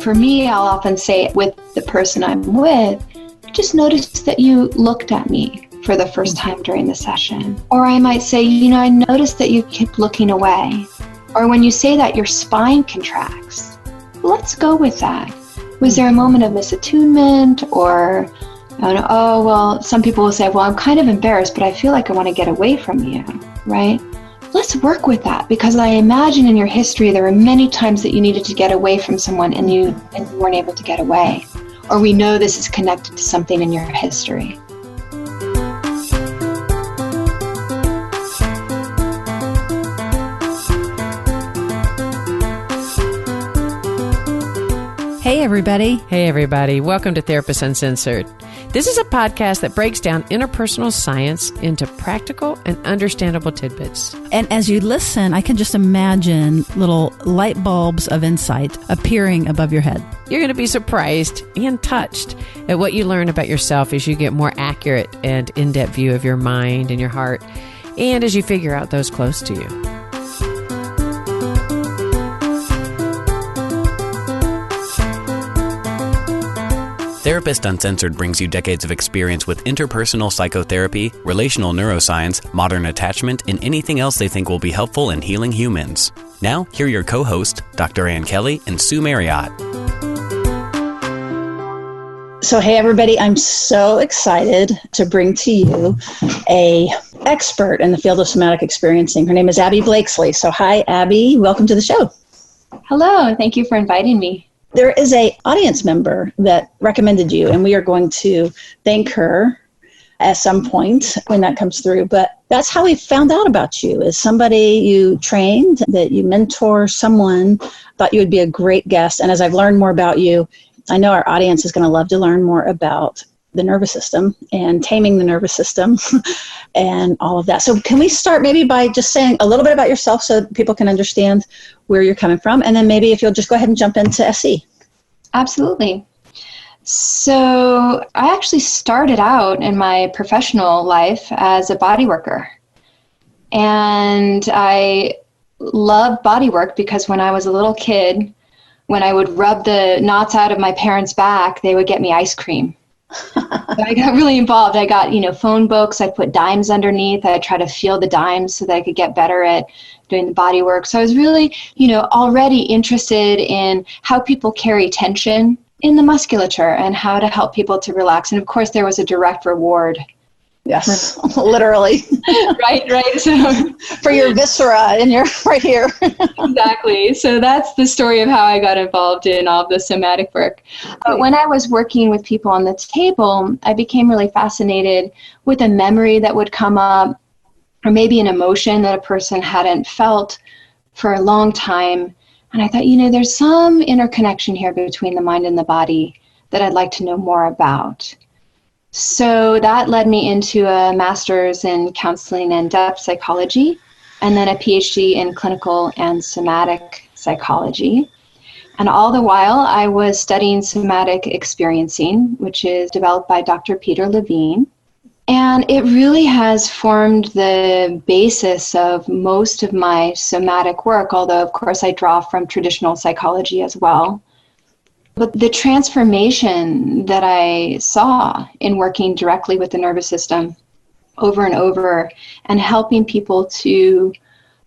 for me, I'll often say with the person I'm with, I just noticed that you looked at me for the first time during the session. Or I might say, I noticed that you kept looking away. Or when you say that, your spine contracts. Let's go with that. Was there a moment of misattunement? Or, some people will say, well, I'm kind of embarrassed, but I feel like I want to get away from you, right? Let's work with that, because I imagine in your history there were many times that you needed to get away from someone and you weren't able to get away. Or we know this is connected to something in your history. Hey, everybody. Hey, everybody. Welcome to Therapist Uncensored. This is a podcast that breaks down interpersonal science into practical and understandable tidbits. And as you listen, I can just imagine little light bulbs of insight appearing above your head. You're going to be surprised and touched at what you learn about yourself as you get more accurate and in-depth view of your mind and your heart, and as you figure out those close to you. Therapist Uncensored brings you decades of experience with interpersonal psychotherapy, relational neuroscience, modern attachment, and anything else they think will be helpful in healing humans. Now, here are your co-hosts, Dr. Ann Kelly and Sue Marriott. So, hey, everybody, I'm so excited to bring to you an expert in the field of somatic experiencing. Her name is Abi Blakeslee. So, hi, Abi. Welcome to the show. Hello. Thank you for inviting me. There is an audience member that recommended you, and we are going to thank her at some point when that comes through. But that's how we found out about you, is somebody you trained, that you mentor, someone thought you would be a great guest. And as I've learned more about you, I know our audience is going to love to learn more about the nervous system and taming the nervous system and all of that. So can we start maybe by just saying a little bit about yourself so that people can understand where you're coming from? And then maybe if you'll just go ahead and jump into SE. Absolutely. So I actually started out in my professional life as a body worker. And I love body work because when I was a little kid, when I would rub the knots out of my parents' back, they would get me ice cream. So I got really involved. I got, phone books. I put dimes underneath. I tried to feel the dimes so that I could get better at doing the body work. So I was really, already interested in how people carry tension in the musculature and how to help people to relax. And of course, there was a direct reward. Yes, literally. Right. So for your viscera in your right here. Exactly. So that's the story of how I got involved in all of the somatic work. But when I was working with people on the table, I became really fascinated with a memory that would come up, or maybe an emotion that a person hadn't felt for a long time. And I thought, there's some interconnection here between the mind and the body that I'd like to know more about. So that led me into a master's in counseling and depth psychology, and then a PhD in clinical and somatic psychology. And all the while, I was studying somatic experiencing, which is developed by Dr. Peter Levine. And it really has formed the basis of most of my somatic work, although, of course, I draw from traditional psychology as well. But the transformation that I saw in working directly with the nervous system over and over and helping people to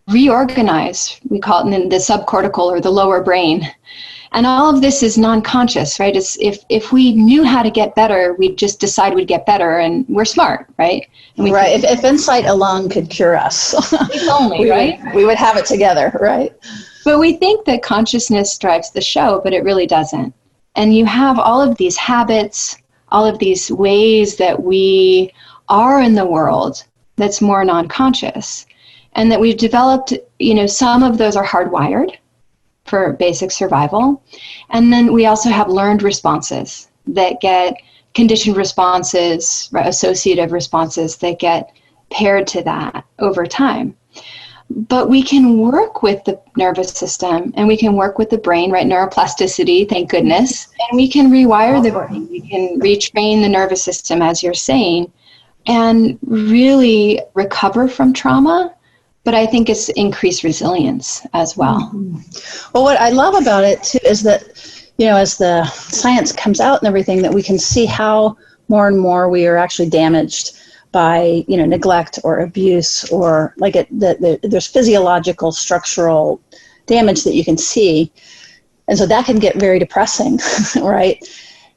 reorganize, we call it the subcortical or the lower brain. And all of this is non-conscious, right? It's if we knew how to get better, we'd just decide we'd get better, and we're smart, right? And right. If insight alone could cure us, if only, right? We would have it together, right? But we think that consciousness drives the show, but it really doesn't. And you have all of these habits, all of these ways that we are in the world that's more non-conscious, and that we've developed, some of those are hardwired for basic survival. And then we also have learned responses that get conditioned responses, associative responses that get paired to that over time. But we can work with the nervous system and we can work with the brain, right? Neuroplasticity, thank goodness. And we can rewire the brain. We can retrain the nervous system, as you're saying, and really recover from trauma. But I think it's increased resilience as well. Well, what I love about it, too, is that, as the science comes out and everything, that we can see how more and more we are actually damaged by, neglect or abuse, or there's physiological, structural damage that you can see. And so that can get very depressing, right?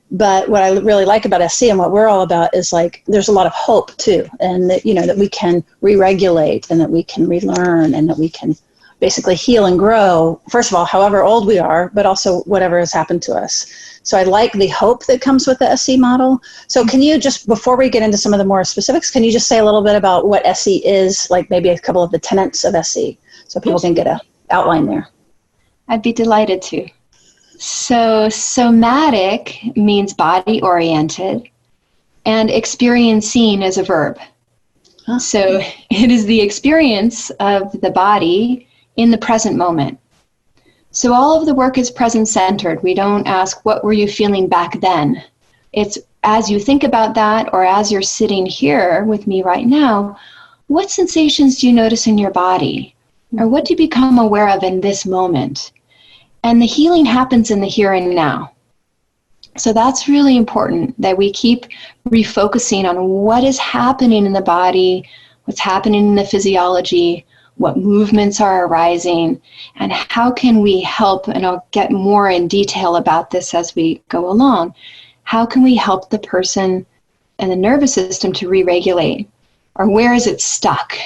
But what I really like about SC and what we're all about is there's a lot of hope too. And that, that we can re-regulate and that we can relearn and that we can basically heal and grow, first of all, however old we are, but also whatever has happened to us. So I like the hope that comes with the SC model. So can you just, before we get into some of the more specifics, can you just say a little bit about what SC is, maybe a couple of the tenets of SC, so people can get an outline there? I'd be delighted to. So somatic means body-oriented, and experiencing is a verb. Huh. So it is the experience of the body in the present moment. So all of the work is present-centered. We don't ask, what were you feeling back then? It's as you think about that, or as you're sitting here with me right now, what sensations do you notice in your body? Or what do you become aware of in this moment? And the healing happens in the here and now. So that's really important, that we keep refocusing on what is happening in the body, what's happening in the physiology, what movements are arising, and how can we help, and I'll get more in detail about this as we go along, how can we help the person and the nervous system to re-regulate, or where is it stuck?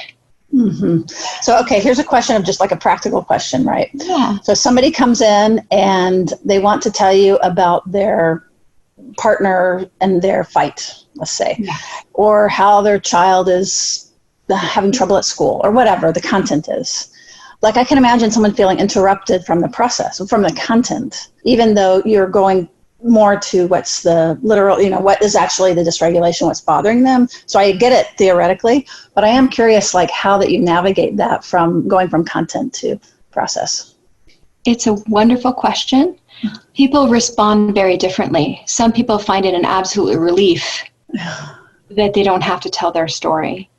Mm-hmm. So, okay, here's a question of just a practical question, right? Yeah. So somebody comes in and they want to tell you about their partner and their fight, let's say, or how their child is having trouble at school, or whatever the content is. I can imagine someone feeling interrupted from the process, from the content, even though you're going more to what's the literal, what is actually the dysregulation, what's bothering them. So I get it theoretically, but I am curious, how that you navigate that from going from content to process. It's a wonderful question. People respond very differently. Some people find it an absolute relief that they don't have to tell their story.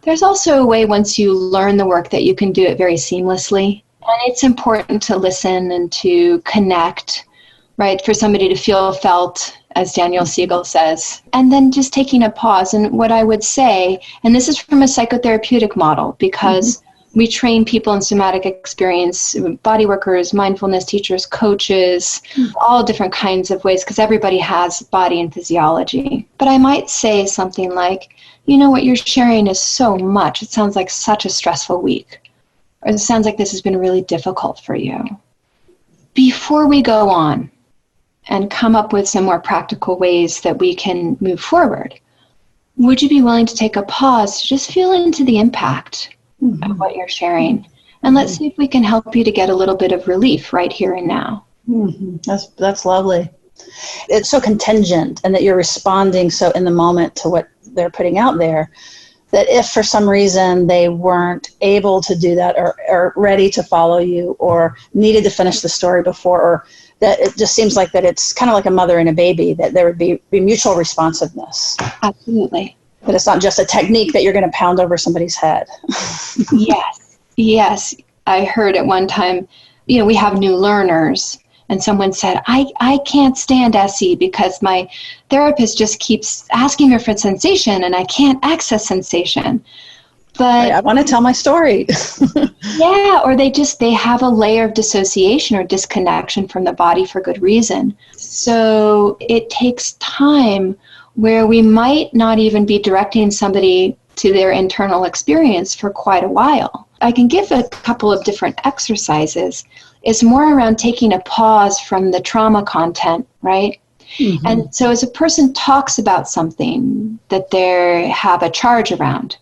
There's also a way, once you learn the work, that you can do it very seamlessly. And it's important to listen and to connect, right, for somebody to feel felt, as Daniel Siegel says. And then just taking a pause. And what I would say, and this is from a psychotherapeutic model, because we train people in somatic experience, body workers, mindfulness teachers, coaches, all different kinds of ways, because everybody has body and physiology. But I might say something like, what you're sharing is so much. It sounds like such a stressful week. Or it sounds like this has been really difficult for you. Before we go on and come up with some more practical ways that we can move forward, would you be willing to take a pause to just feel into the impact of what you're sharing? And let's see if we can help you to get a little bit of relief right here and now. That's lovely. It's so contingent, and that you're responding so in the moment to what they're putting out there, that if for some reason they weren't able to do that, or ready to follow you, or needed to finish the story before, or that it just seems like that it's kind of like a mother and a baby, that there would be mutual responsiveness. Absolutely. But it's not just a technique that you're going to pound over somebody's head. Yes. I heard at one time, we have new learners, and someone said, I can't stand SE because my therapist just keeps asking me for sensation and I can't access sensation. But I want to tell my story. or they have a layer of dissociation or disconnection from the body for good reason. So it takes time where we might not even be directing somebody to their internal experience for quite a while. I can give a couple of different exercises. It's more around taking a pause from the trauma content, right? And so as a person talks about something that they have a charge around,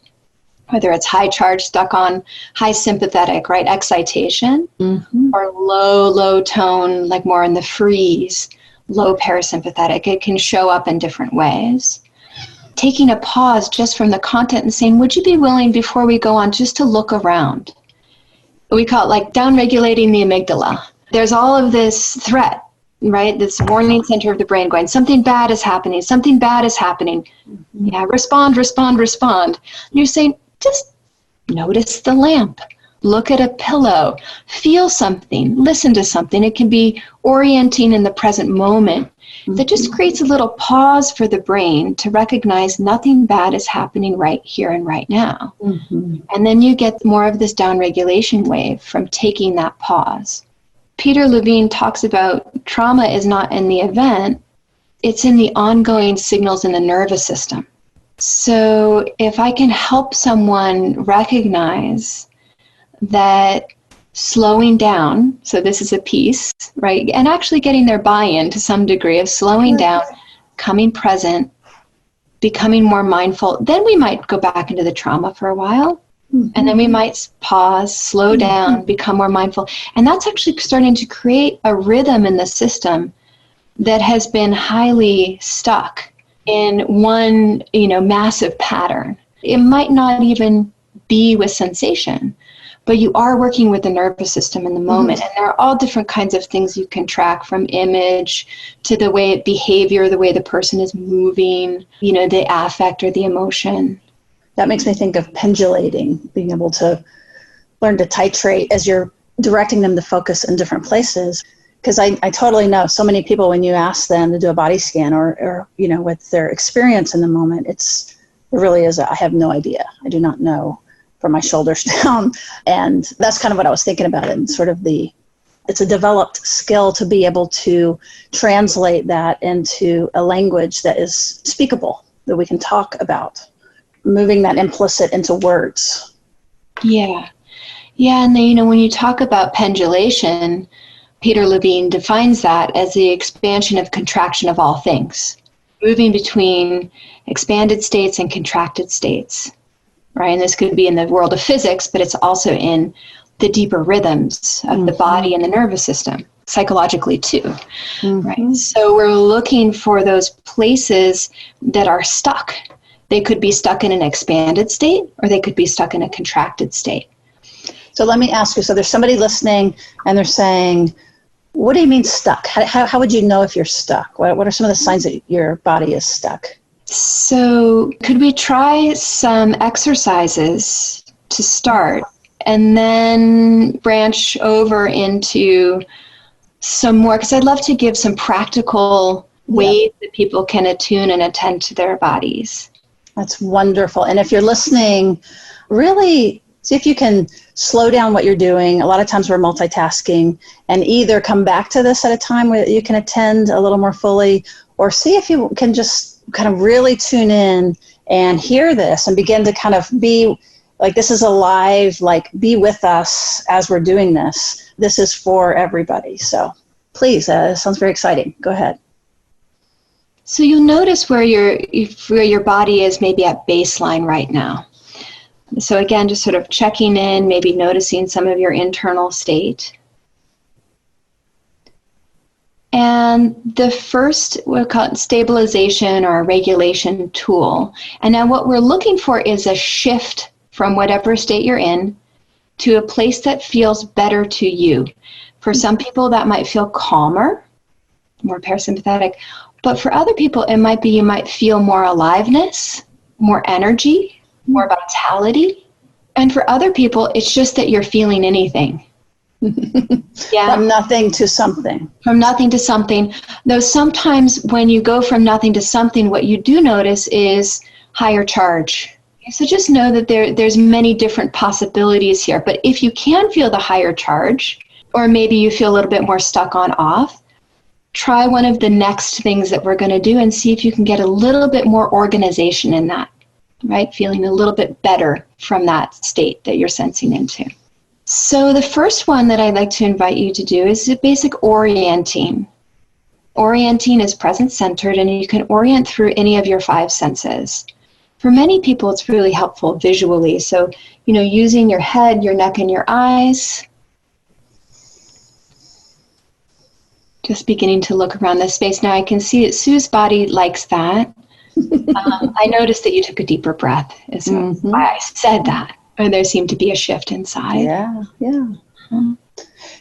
whether it's high charge stuck on high sympathetic, right, excitation, or low tone, like more in the freeze, low parasympathetic, it can show up in different ways. Taking a pause just from the content and saying, would you be willing, before we go on, just to look around? We call it down-regulating the amygdala. There's all of this threat, right? This warning center of the brain going, something bad is happening, something bad is happening. Respond. And you're saying, just notice the lamp. look at a pillow, feel something, listen to something. It can be orienting in the present moment. That just creates a little pause for the brain to recognize nothing bad is happening right here and right now. And then you get more of this downregulation wave from taking that pause. Peter Levine talks about trauma is not in the event, it's in the ongoing signals in the nervous system. So if I can help someone recognize that slowing down, so this is a piece, right? And actually getting their buy-in to some degree of slowing down, coming present, becoming more mindful, then we might go back into the trauma for a while. And then we might pause, slow down, become more mindful. And that's actually starting to create a rhythm in the system that has been highly stuck in one, massive pattern. It might not even be with sensation, but you are working with the nervous system in the moment. And there are all different kinds of things you can track, from image to the way behavior, the way the person is moving, the affect or the emotion. That makes me think of pendulating, being able to learn to titrate as you're directing them to focus in different places. Because I totally know so many people, when you ask them to do a body scan or with their experience in the moment, it really is, I have no idea. I do not know from my shoulders down. And that's kind of what I was thinking about. And sort of it's a developed skill to be able to translate that into a language that is speakable, that we can talk about. Moving that implicit into words. Yeah. And then, when you talk about pendulation, Peter Levine defines that as the expansion of contraction of all things, moving between expanded states and contracted states, right? And this could be in the world of physics, but it's also in the deeper rhythms of the body and the nervous system, psychologically too, right? So we're looking for those places that are stuck. They could be stuck in an expanded state, or they could be stuck in a contracted state. So let me ask you, so there's somebody listening and they're saying, what do you mean stuck? How would you know if you're stuck? What are some of the signs that your body is stuck? So could we try some exercises to start and then branch over into some more? Because I'd love to give some practical ways that people can attune and attend to their bodies. That's wonderful. And if you're listening, really see if you can slow down what you're doing. A lot of times we're multitasking, and either come back to this at a time where you can attend a little more fully, or see if you can just kind of really tune in and hear this and begin to kind of be like, this is alive, like be with us as we're doing this. This is for everybody. So please, sounds very exciting. Go ahead. So you'll notice where your body is maybe at baseline right now. So again, just sort of checking in, maybe noticing some of your internal state. And the first, we'll call it stabilization or regulation tool. And now what we're looking for is a shift from whatever state you're in to a place that feels better to you. For some people, that might feel calmer, more parasympathetic. But for other people, it might be you might feel more aliveness, more energy, more vitality. And for other people, it's just that you're feeling anything. From nothing to something. From nothing to something. Though sometimes when you go from nothing to something, what you do notice is higher charge. So just know that there's many different possibilities here. But if you can feel the higher charge, or maybe you feel a little bit more stuck on off, try one of the next things that we're going to do and see if you can get a little bit more organization in that, right? Feeling a little bit better from that state that you're sensing into. So the first one that I'd like to invite you to do is a basic orienting. Orienting is present-centered, and you can orient through any of your 5 senses. For many people, it's really helpful visually. So, using your head, your neck, and your eyes. Just beginning to look around this space. Now I can see that Sue's body likes that. I noticed that you took a deeper breath, is why I said that. Or there seemed to be a shift inside. Yeah.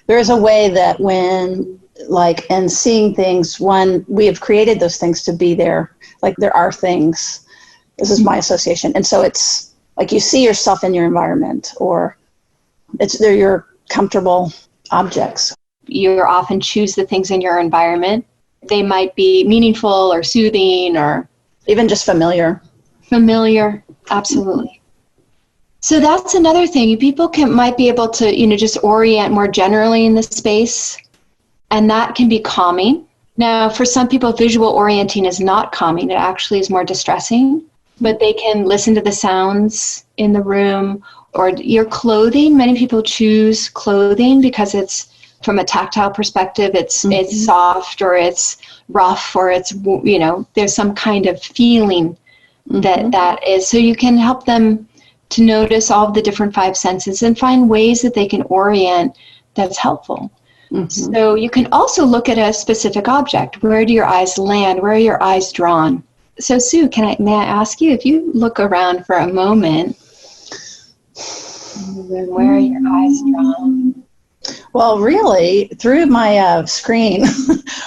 There is a way that when, and seeing things, we have created those things to be there. Like there are things. This is my association. And so it's like you see yourself in your environment, or They're your comfortable objects. You often choose the things in your environment. They might be meaningful or soothing or even just familiar. Familiar, absolutely. So that's another thing. People might be able to, just orient more generally in the space, and that can be calming. Now, for some people, visual orienting is not calming. It actually is more distressing, but they can listen to the sounds in the room or your clothing. Many people choose clothing because it's, from a tactile perspective, it's soft or it's rough or it's, there's some kind of feeling that is. So you can help them to notice all of the different five senses and find ways that they can orient that's helpful. So you can also look at a specific object. Where do your eyes land? Where are your eyes drawn? So Sue, may I ask you, if you look around for a moment, where are your eyes drawn? Well, really, through my screen,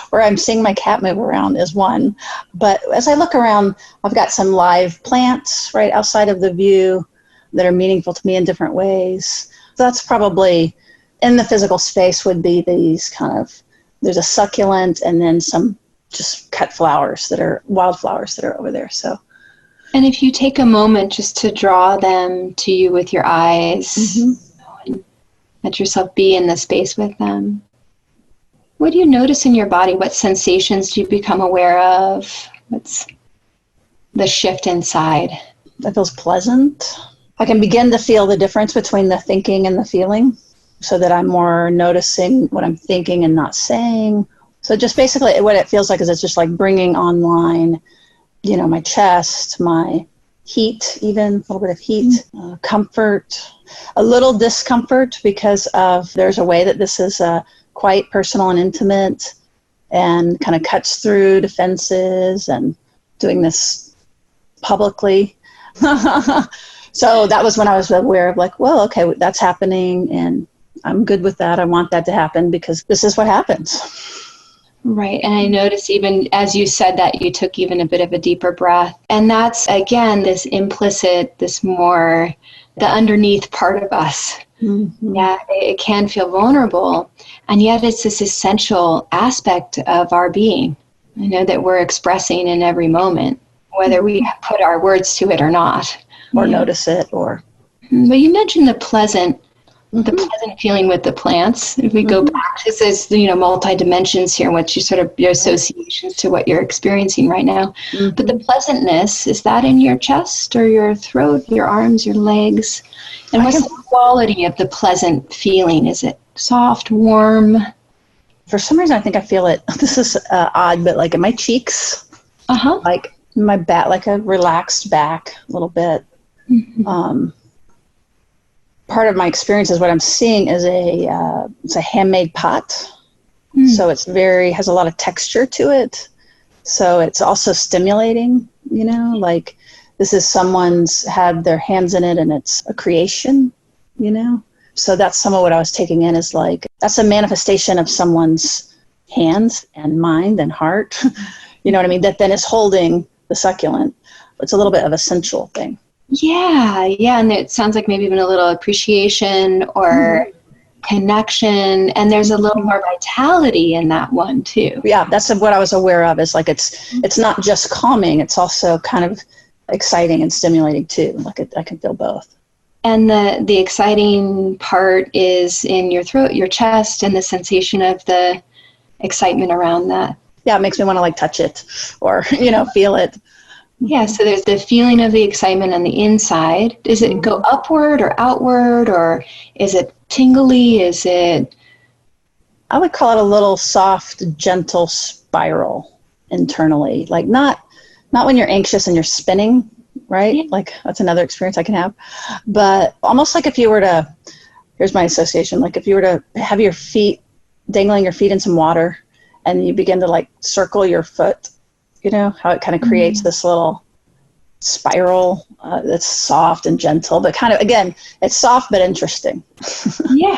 where I'm seeing my cat move around is one. But as I look around, I've got some live plants right outside of the view that are meaningful to me in different ways. So that's probably, in the physical space, would be these kind of, there's a succulent and then some just cut flowers that are wildflowers that are over there. So, and if you take a moment just to draw them to you with your eyes, and let yourself be in the space with them. What do you notice in your body? What sensations do you become aware of? What's the shift inside? That feels pleasant. I can begin to feel the difference between the thinking and the feeling, so that I'm more noticing what I'm thinking and not saying. So just basically what it feels like is it's just like bringing online, my chest, my heat, even a little bit of heat, comfort, a little discomfort because of there's a way that this is quite personal and intimate and kind of cuts through defenses and doing this publicly. So that was when I was aware of like, well, okay, that's happening and I'm good with that. I want that to happen because this is what happens. Right. And I noticed even as you said that, you took even a bit of a deeper breath. And that's, again, this implicit, this more, the underneath part of us. Yeah, it can feel vulnerable. And yet it's this essential aspect of our being, that we're expressing in every moment, whether we put our words to it or not. Or notice it or. But you mentioned the pleasant feeling with the plants. If we go back, this is, multi dimensions here, what you sort of, your associations to what you're experiencing right now. But the pleasantness, is that in your chest or your throat, your arms, your legs? And what's the quality of the pleasant feeling? Is it soft, warm? For some reason, I think I feel it, this is odd, but like in my cheeks, like my back, like a relaxed back a little bit. Part of my experience is what I'm seeing is it's a handmade pot. So it's has a lot of texture to it. So it's also stimulating, like this is someone's had their hands in it and it's a creation, So that's some of what I was taking in is like, that's a manifestation of someone's hands and mind and heart, you know what I mean? That then is holding the succulent. It's a little bit of a sensual thing. Yeah. And it sounds like maybe even a little appreciation or connection. And there's a little more vitality in that one too. Yeah, that's what I was aware of is like it's not just calming, it's also kind of exciting and stimulating too. Like I can feel both. And the exciting part is in your throat, your chest, and the sensation of the excitement around that. Yeah, it makes me want to like touch it or, feel it. Yeah, so there's the feeling of the excitement on the inside. Does it go upward or outward, or is it tingly? Is it? I would call it a little soft, gentle spiral internally. Like not when you're anxious and you're spinning, right? Yeah. Like that's another experience I can have. But almost like if you were to, here's my association, like if you were to have your feet, dangling your feet in some water, and you begin to like circle your foot, how it kind of creates this little spiral that's soft and gentle, but kind of, again, it's soft but interesting. Yeah,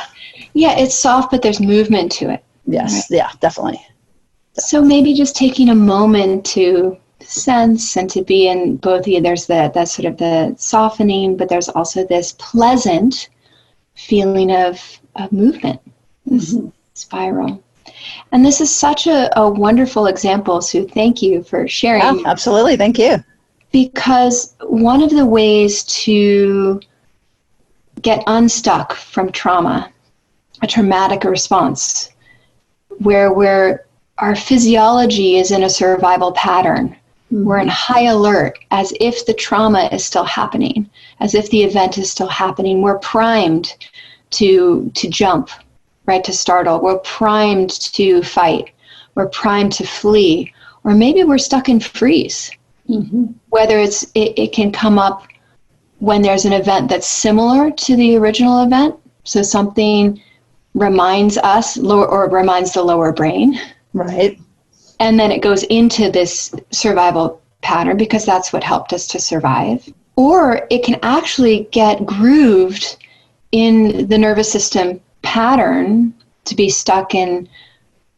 it's soft, but there's movement to it. Yes, right? Yeah, definitely. So maybe just taking a moment to sense and to be in both of you. There's that sort of the softening, but there's also this pleasant feeling of movement, this spiral. And this is such a wonderful example, Sue. Thank you for sharing. Yeah, absolutely. Thank you. Because one of the ways to get unstuck from trauma, a traumatic response, where our physiology is in a survival pattern, we're in high alert as if the trauma is still happening, as if the event is still happening. We're primed to jump, right, to startle. We're primed to fight. We're primed to flee. Or maybe we're stuck in freeze. Whether it can come up when there's an event that's similar to the original event. So something reminds us or reminds the lower brain. Right. And then it goes into this survival pattern because that's what helped us to survive. Or it can actually get grooved in the nervous system pattern to be stuck in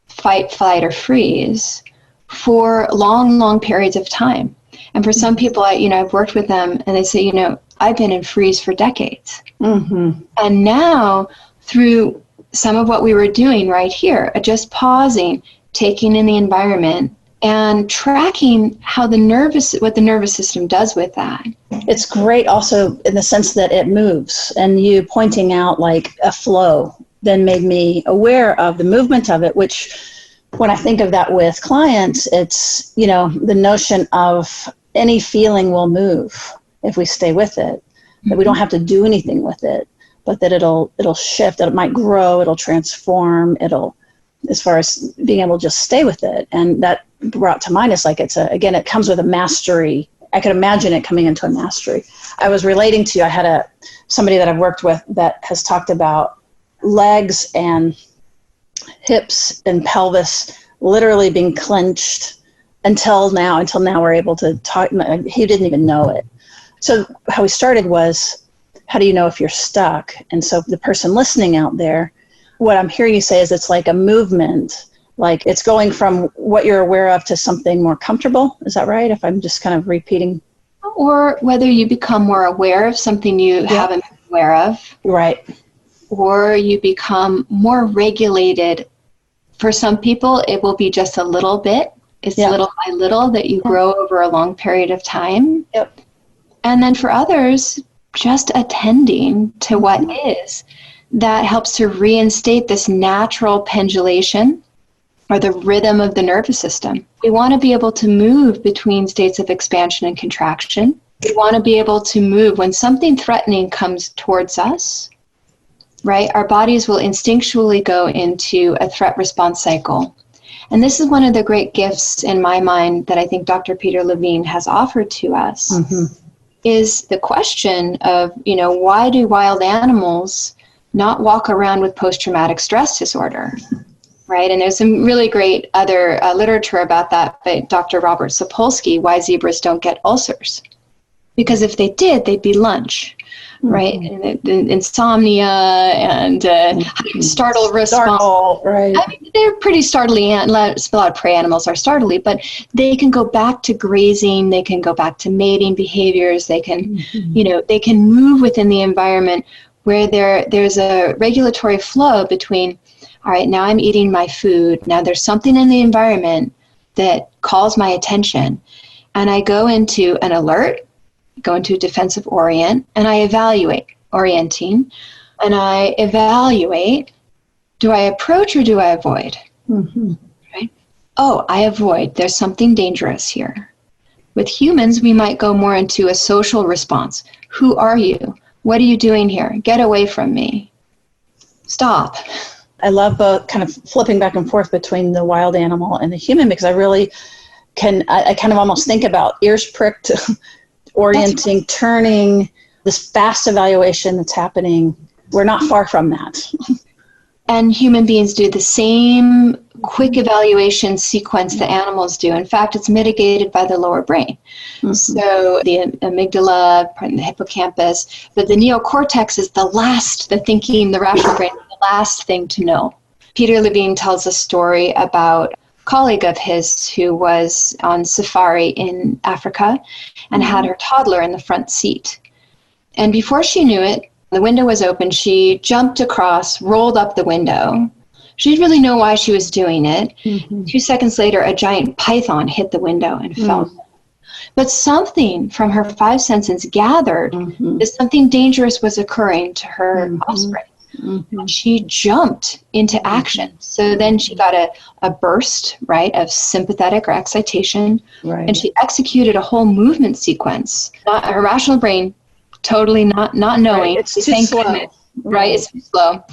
fight, flight, or freeze for long, long periods of time. And for some people, I've worked with them and they say, I've been in freeze for decades. And now through some of what we were doing right here, just pausing, taking in the environment and tracking what the nervous system does with that. It's great also in the sense that it moves, and you pointing out like a flow then made me aware of the movement of it, which when I think of that with clients, it's, the notion of any feeling will move if we stay with it, that we don't have to do anything with it, but that it'll shift, that it might grow, it'll transform, as far as being able to just stay with it. And that brought to mind is like, it comes with a mastery. I could imagine it coming into a mastery. I was relating to, I had somebody that I've worked with that has talked about legs and hips and pelvis literally being clenched until now we're able to talk. He didn't even know it. So how we started was, how do you know if you're stuck? And so the person listening out there, what I'm hearing you say is it's like a movement, like it's going from what you're aware of to something more comfortable. Is that right? If I'm just kind of repeating. Or whether you become more aware of something you haven't been aware of. Right. Or you become more regulated. For some people, it will be just a little bit. It's little by little that you grow over a long period of time. Yep. And then for others, just attending to what is. That helps to reinstate this natural pendulation or the rhythm of the nervous system. We want to be able to move between states of expansion and contraction. We want to be able to move when something threatening comes towards us, right? Our bodies will instinctually go into a threat response cycle. And this is one of the great gifts in my mind that I think Dr. Peter Levine has offered to us, is the question of, why do wild animals not walk around with post-traumatic stress disorder, right? And there's some really great other literature about that by Dr. Robert Sapolsky, why zebras don't get ulcers. Because if they did, they'd be lunch, right? And insomnia and startle response. Right. I mean, they're pretty startly, a lot of prey animals are startly, but they can go back to grazing, they can go back to mating behaviors, they can, they can move within the environment where there's a regulatory flow between, all right, now I'm eating my food. Now there's something in the environment that calls my attention. And I go into an alert, go into a defensive orient, and I evaluate, orienting, and I evaluate, do I approach or do I avoid? Right? Oh, I avoid. There's something dangerous here. With humans, we might go more into a social response. Who are you? What are you doing here? Get away from me. Stop. I love both, kind of flipping back and forth between the wild animal and the human, because I really I kind of almost think about ears pricked, orienting, turning, this fast evaluation that's happening. We're not far from that. And human beings do the same quick evaluation sequence that animals do. In fact, it's mitigated by the lower brain. So the amygdala, the hippocampus, but the neocortex is the rational brain, the last thing to know. Peter Levine tells a story about a colleague of his who was on safari in Africa and had her toddler in the front seat. And before she knew it, The window was open. She jumped across, rolled up the window. She didn't really know why she was doing it. 2 seconds later, a giant python hit the window and fell. But something from her 5 senses gathered that something dangerous was occurring to her offspring. She jumped into action. So then she got a burst, right, of sympathetic or excitation. Right. And she executed a whole movement sequence. Her rational brain totally not knowing. Right. It's too slow. Goodness, right? It's too slow.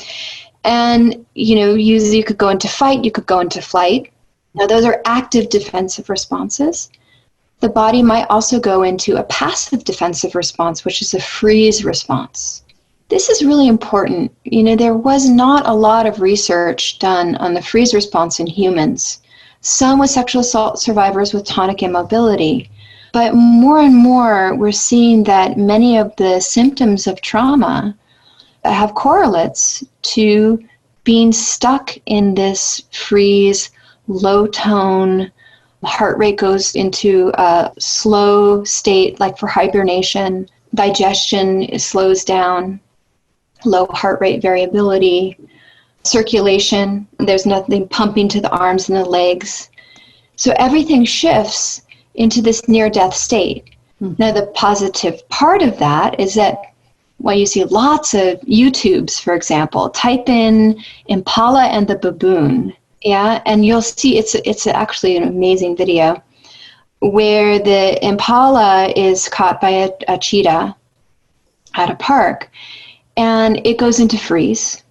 And, you could go into fight, you could go into flight. Now, those are active defensive responses. The body might also go into a passive defensive response, which is a freeze response. This is really important. There was not a lot of research done on the freeze response in humans. Some with sexual assault survivors with tonic immobility. But more and more, we're seeing that many of the symptoms of trauma have correlates to being stuck in this freeze, low tone. Heart rate goes into a slow state, like for hibernation. Digestion slows down. Low heart rate variability. Circulation, there's nothing pumping to the arms and the legs. So everything shifts into this near-death state. Now, the positive part of that is that you see lots of YouTubes, for example. Type in Impala and the baboon, and you'll see it's actually an amazing video where the impala is caught by a cheetah at a park, and it goes into freeze.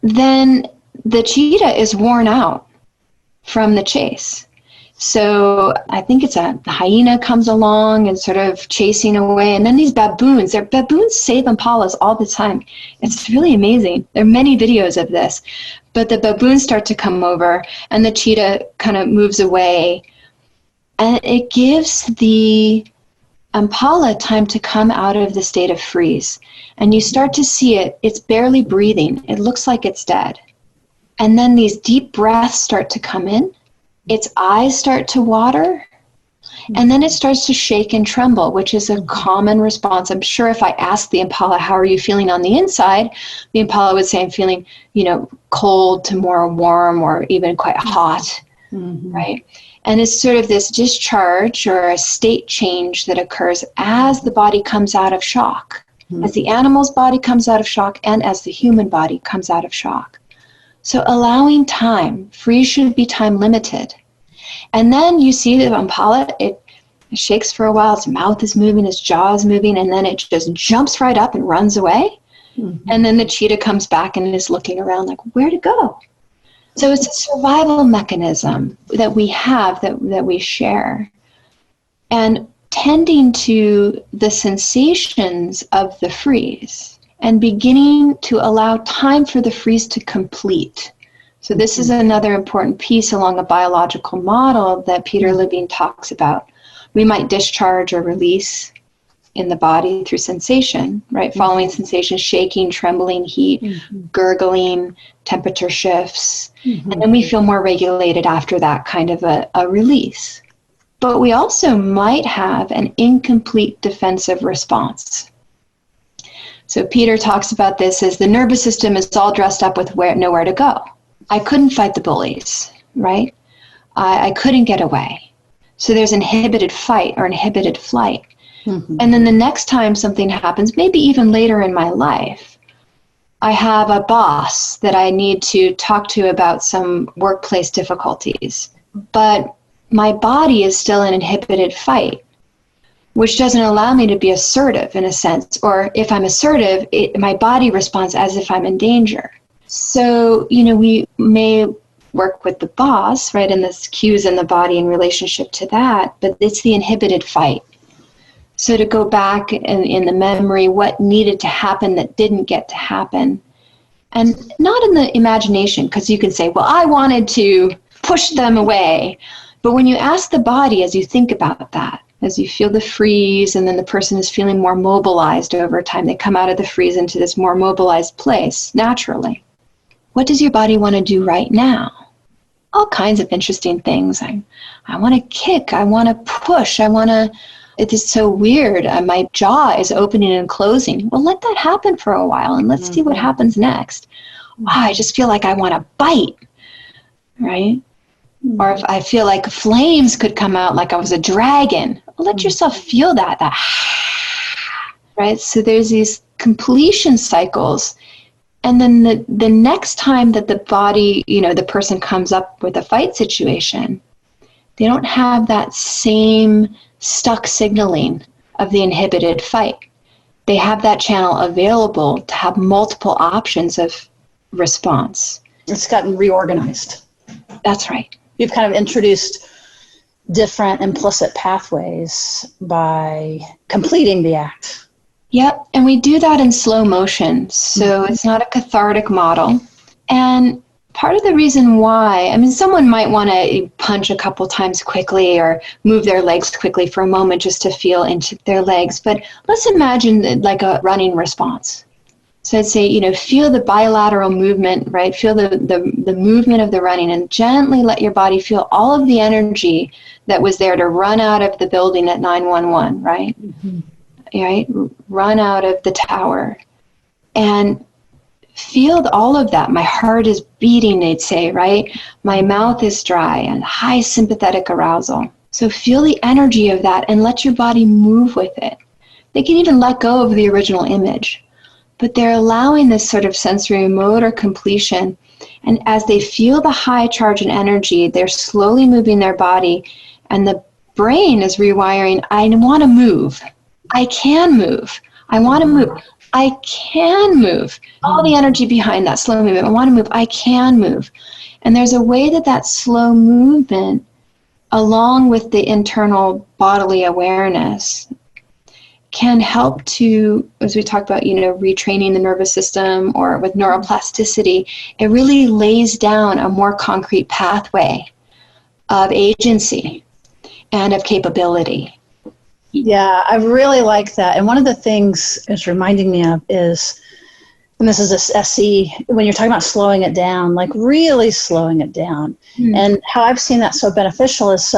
Then the cheetah is worn out from the chase. So I think it's a hyena comes along and sort of chasing away. And then these baboons save impalas all the time. It's really amazing. There are many videos of this. But the baboons start to come over and the cheetah kind of moves away. And it gives the impala time to come out of the state of freeze. And you start to see it's barely breathing. It looks like it's dead. And then these deep breaths start to come in. Its eyes start to water, and then it starts to shake and tremble, which is a common response. I'm sure if I asked the impala, how are you feeling on the inside, the impala would say, I'm feeling, cold to more warm or even quite hot, right? And it's sort of this discharge or a state change that occurs as the body comes out of shock, as the animal's body comes out of shock and as the human body comes out of shock. So allowing time, freeze should be time limited. And then you see the impala, it shakes for a while, its mouth is moving, its jaw is moving, and then it just jumps right up and runs away. And then the cheetah comes back and is looking around like, where to go? So it's a survival mechanism that we have, that we share. And tending to the sensations of the freeze and beginning to allow time for the freeze to complete. So this is another important piece along a biological model that Peter Levine talks about. We might discharge or release in the body through sensation, right? Following sensation, shaking, trembling, heat, gurgling, temperature shifts. And then we feel more regulated after that kind of a release. But we also might have an incomplete defensive response. So Peter talks about this as the nervous system is all dressed up with nowhere to go. I couldn't fight the bullies, right? I couldn't get away. So there's inhibited fight or inhibited flight. And then the next time something happens, maybe even later in my life, I have a boss that I need to talk to about some workplace difficulties. But my body is still in inhibited fight, which doesn't allow me to be assertive in a sense. Or if I'm assertive, my body responds as if I'm in danger. So, we may work with the boss, right, and the cues in the body in relationship to that, but it's the inhibited fight. So to go back in the memory, what needed to happen that didn't get to happen. And not in the imagination, because you can say, well, I wanted to push them away. But when you ask the body, as you think about that, as you feel the freeze, and then the person is feeling more mobilized over time, they come out of the freeze into this more mobilized place naturally. What does your body want to do right now? All kinds of interesting things. I want to kick. I want to push. I want to It is so weird. My jaw is opening and closing. Well, let that happen for a while and let's see what happens next. Wow, I just feel like I want to bite, right? Or if I feel like flames could come out like I was a dragon, well, let yourself feel that, right? So there's these completion cycles. And then the next time that the body, the person comes up with a fight situation, they don't have that same stuck signaling of the inhibited fight. They have that channel available to have multiple options of response. It's gotten reorganized. That's right. You've kind of introduced different implicit pathways by completing the act. Yep, and we do that in slow motion, so it's not a cathartic model. And part of the reason why, someone might want to punch a couple times quickly or move their legs quickly for a moment just to feel into their legs, but let's imagine like a running response. So I'd say, feel the bilateral movement, right? Feel the movement of the running and gently let your body feel all of the energy that was there to run out of the building at 911, right? Right? Run out of the tower and feel all of that. My heart is beating, they'd say, right? My mouth is dry and high sympathetic arousal. So feel the energy of that and let your body move with it. They can even let go of the original image, but they're allowing this sort of sensory motor completion. And as they feel the high charge and energy, they're slowly moving their body and the brain is rewiring. I want to move. I can move. I want to move. I can move. All the energy behind that slow movement. I want to move. I can move. And there's a way that slow movement, along with the internal bodily awareness, can help to, as we talked about, retraining the nervous system or with neuroplasticity, it really lays down a more concrete pathway of agency and of capability. Yeah, I really like that. And one of the things it's reminding me of is, and this is this SE, when you're talking about slowing it down, like really slowing it down. And how I've seen that so beneficial is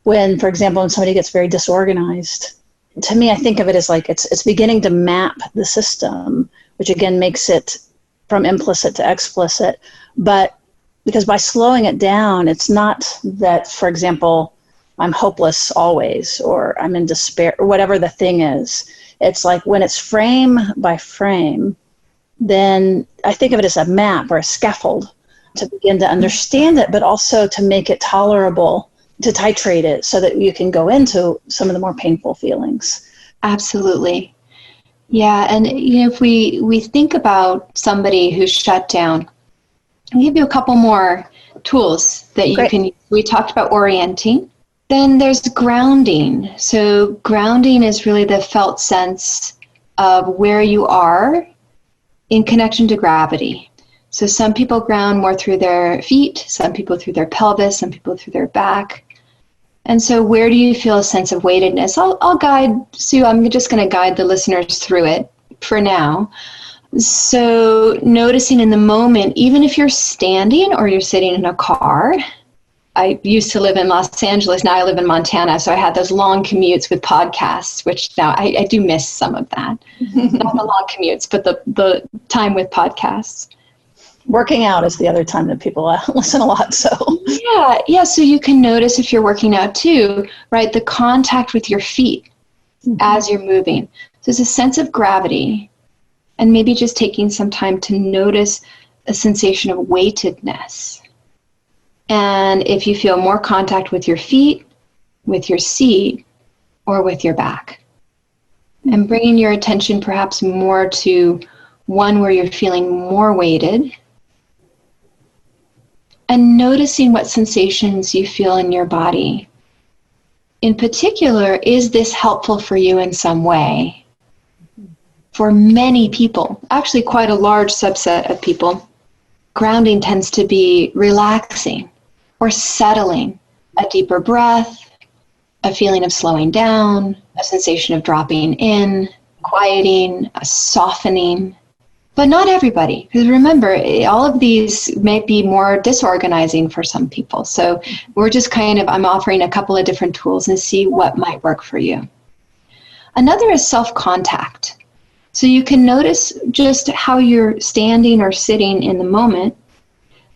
when, for example, when somebody gets very disorganized, to me, I think of it as like it's beginning to map the system, which again makes it from implicit to explicit. But because by slowing it down, it's not that, for example, I'm hopeless always, or I'm in despair, or whatever the thing is. It's like when it's frame by frame, then I think of it as a map or a scaffold to begin to understand it, but also to make it tolerable, to titrate it so that you can go into some of the more painful feelings. Absolutely. Yeah, and if we think about somebody who's shut down, I'll give you a couple more tools that you can use. We talked about orienting. Then there's grounding. So grounding is really the felt sense of where you are in connection to gravity. So some people ground more through their feet, some people through their pelvis, some people through their back. And so where do you feel a sense of weightedness? I'll guide, Sue, I'm just going to guide the listeners through it for now. So noticing in the moment, even if you're standing or you're sitting in a car. I used to live in Los Angeles. Now I live in Montana. So I had those long commutes with podcasts, which now I do miss some of that. Not the long commutes, but the time with podcasts. Working out is the other time that people listen a lot. So yeah. So you can notice if you're working out too, right? The contact with your feet as you're moving. So there's a sense of gravity, and maybe just taking some time to notice a sensation of weightedness. And if you feel more contact with your feet, with your seat, or with your back. And bringing your attention perhaps more to one where you're feeling more weighted. And noticing what sensations you feel in your body. In particular, is this helpful for you in some way? For many people, actually quite a large subset of people, grounding tends to be relaxing or settling, a deeper breath, a feeling of slowing down, a sensation of dropping in, quieting, a softening. But not everybody, because remember, all of these may be more disorganizing for some people. So we're just I'm offering a couple of different tools and see what might work for you. Another is self-contact. So you can notice just how you're standing or sitting in the moment.